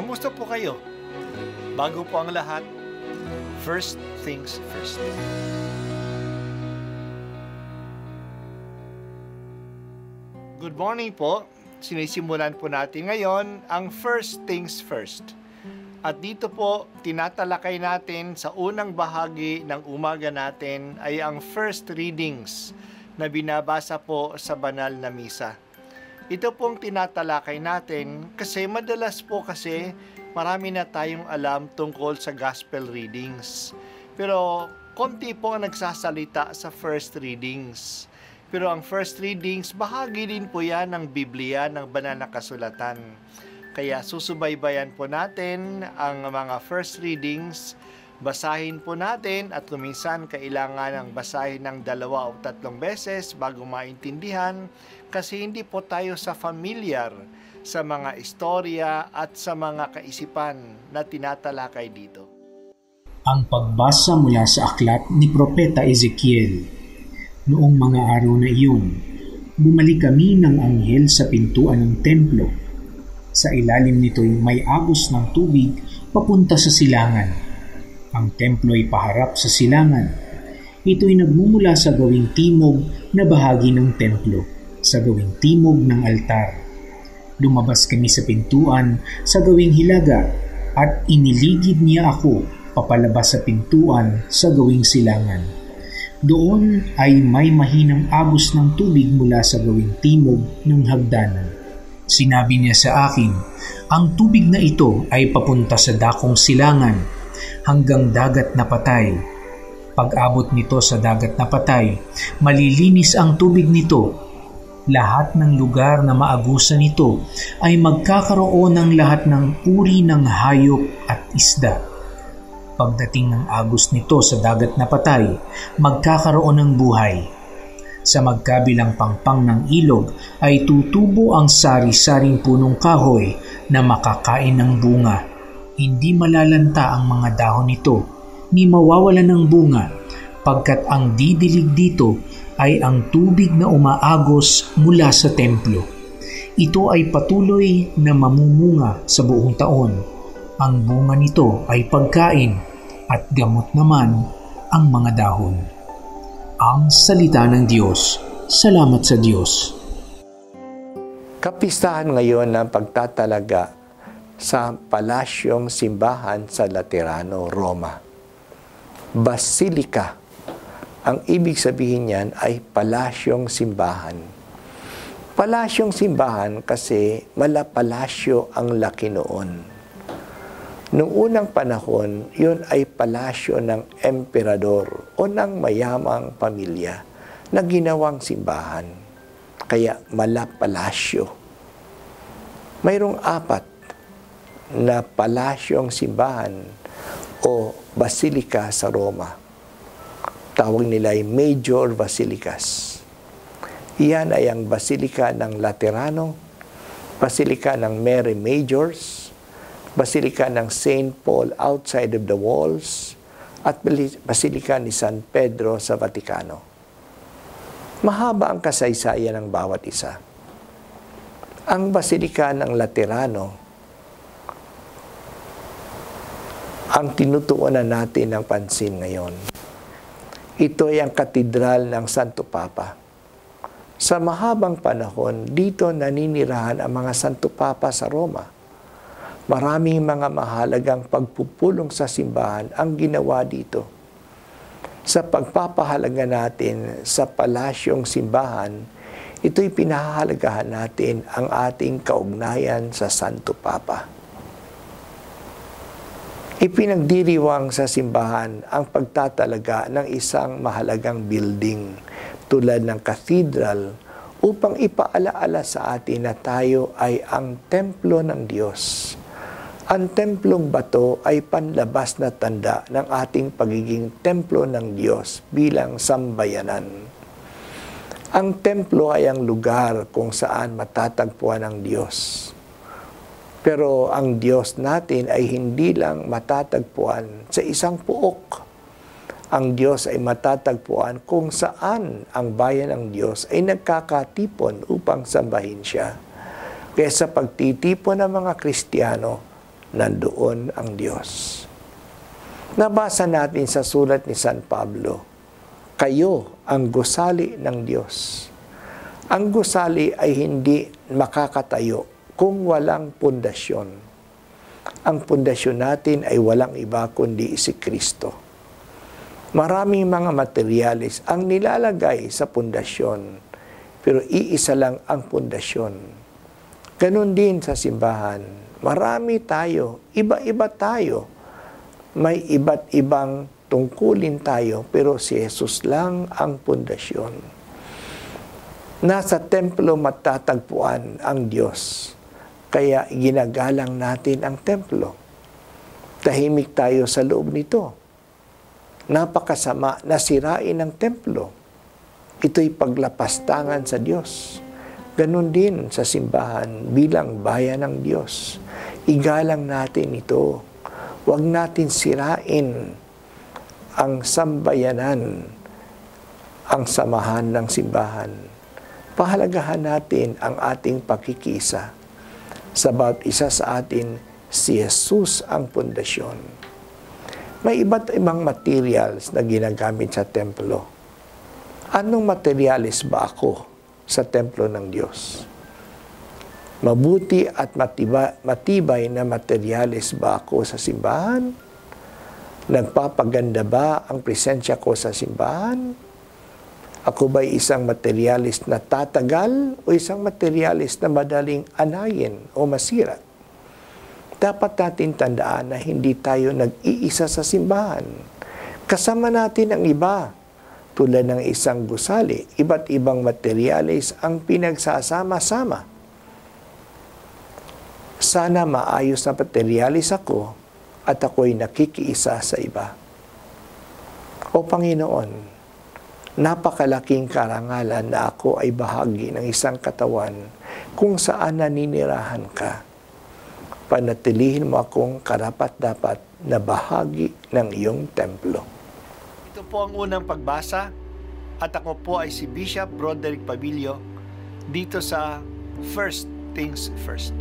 Kamusta po kayo? Bago po ang lahat, first things first. Good morning po. Sinisimulan po natin ngayon ang first things first. At dito po, tinatalakay natin sa unang bahagi ng umaga natin ay ang first readings na binabasa po sa banal na misa. Ito pong tinatalakay natin kasi madalas po marami na tayong alam tungkol sa gospel readings. Pero konti po ang nagsasalita sa first readings. Pero ang first readings, bahagi din po yan ng Biblia, ng banal na kasulatan. Kaya susubaybayan po natin ang mga first readings, basahin po natin at kuminsan kailangan ng basahin ng 2 o 3 beses bago maintindihan kasi hindi po tayo familiar sa mga istorya at sa mga kaisipan na tinatalakay dito. Ang pagbasa mula sa aklat ni Propeta Ezekiel. Noong mga araw na iyon, bumalik kami ng anghel sa pintuan ng templo. Sa ilalim nito'y may agos ng tubig papunta sa silangan. Ang templo ay paharap sa silangan. Ito'y nagmumula sa gawing timog na bahagi ng templo, sa gawing timog ng altar. Lumabas kami sa pintuan sa gawing hilaga at iniligid niya ako papalabas sa pintuan sa gawing silangan. Doon ay may mahinang agos ng tubig mula sa gawing timog ng hagdanan. Sinabi niya sa akin, ang tubig na ito ay papunta sa dakong silangan hanggang dagat na patay. Pag-abot nito sa dagat na patay, malilinis ang tubig nito. Lahat ng lugar na maagusan nito ay magkakaroon ng lahat ng uri ng hayop at isda. Pagdating ng agos nito sa dagat na patay, magkakaroon ng buhay. Sa magkabilang pangpang ng ilog ay tutubo ang sari-saring punong kahoy na makakain ng bunga. Hindi malalanta ang mga dahon nito, ni mawawalan ng bunga, pagkat ang didilig dito ay ang tubig na umaagos mula sa templo. Ito ay patuloy na mamumunga sa buong taon. Ang bunga nito ay pagkain at gamot naman ang mga dahon. Ang salita ng Diyos. Salamat sa Diyos. Kapistahan ngayon ng pagtatalaga sa palasyong simbahan sa Laterano, Roma. Basilika. Ang ibig sabihin niyan ay palasyong simbahan. Palasyong simbahan kasi malapalasyo ang laki noon. Noong unang panahon, yun ay palasyo ng emperador o ng mayamang pamilya na ginawang simbahan. Kaya malapalasyo. Mayroong 4 na palasyong simbahan o basilika sa Roma. Tawag nila ay Major Basilicas. Iyan ay ang Basilika ng Laterano, Basilika ng Mary Majors, Basilika ng St. Paul outside of the walls, at Basilika ni San Pedro sa Vaticano. Mahaba ang kasaysayan ng bawat isa. Ang Basilika ng Laterano ang tinutuunan natin ng pansin ngayon. Ito ay ang katedral ng Santo Papa. Sa mahabang panahon, dito naninirahan ang mga Santo Papa sa Roma. Maraming mga mahalagang pagpupulong sa simbahan ang ginawa dito. Sa pagpapahalaga natin sa palasyong simbahan, ito'y pinahahalagahan natin ang ating kaugnayan sa Santo Papa. Ipinagdiriwang sa simbahan ang pagtatalaga ng isang mahalagang building tulad ng cathedral upang ipaalaala sa atin na tayo ay ang templo ng Diyos. Ang templong bato ay panlabas na tanda ng ating pagiging templo ng Diyos bilang sambayanan. Ang templo ay ang lugar kung saan matatagpuan ang Diyos. Pero ang Diyos natin ay hindi lang matatagpuan sa isang puok. Ang Diyos ay matatagpuan kung saan ang bayan ng Diyos ay nagkakatipon upang sambahin siya. Kaya sa pagtitipon ng mga Kristiyano, nandoon ang Diyos. Nabasa natin sa sulat ni San Pablo, kayo ang gusali ng Diyos. Ang gusali ay hindi makakatayo kung walang pundasyon. Ang pundasyon natin ay walang iba kundi si Kristo. Maraming mga materyales ang nilalagay sa pundasyon, pero iisa lang ang pundasyon. Ganon din sa simbahan. Marami tayo, iba-iba tayo. May iba't ibang tungkulin tayo, pero si Jesus lang ang pundasyon. Nasa templo matatagpuan ang Diyos, kaya ginagalang natin ang templo. Tahimik tayo sa loob nito. Napakasama na sirain ang templo. Ito'y paglapastangan sa Diyos. Ganon din sa simbahan bilang bayan ng Diyos. Igalang natin ito. Huwag natin sirain ang sambayanan, ang samahan ng simbahan. Pahalagahan natin ang ating pakikisa. Sa bawat isa sa atin, si Jesus ang pundasyon. May iba't ibang materials na ginagamit sa templo. Anong materials ba ako sa templo ng Diyos? Mabuti at matibay na materyales ba ako sa simbahan? Nagpapaganda ba ang presensya ko sa simbahan? Ako ba'y isang materialis na tatagal o isang materialis na madaling anayin o masira? Dapat natin tandaan na hindi tayo nag-iisa sa simbahan. Kasama natin ang iba. Tulad ng isang gusali, iba't ibang materialis ang pinagsasama-sama. Sana maayos na materialis ako at ako'y nakikiisa sa iba. O Panginoon, napakalaking karangalan na ako ay bahagi ng isang katawan kung saan naninirahan ka. Panatilihin mo akong karapat-dapat na bahagi ng iyong templo. Ito po ang unang pagbasa at ako po ay si Bishop Broderick Pabilio dito sa First Things First.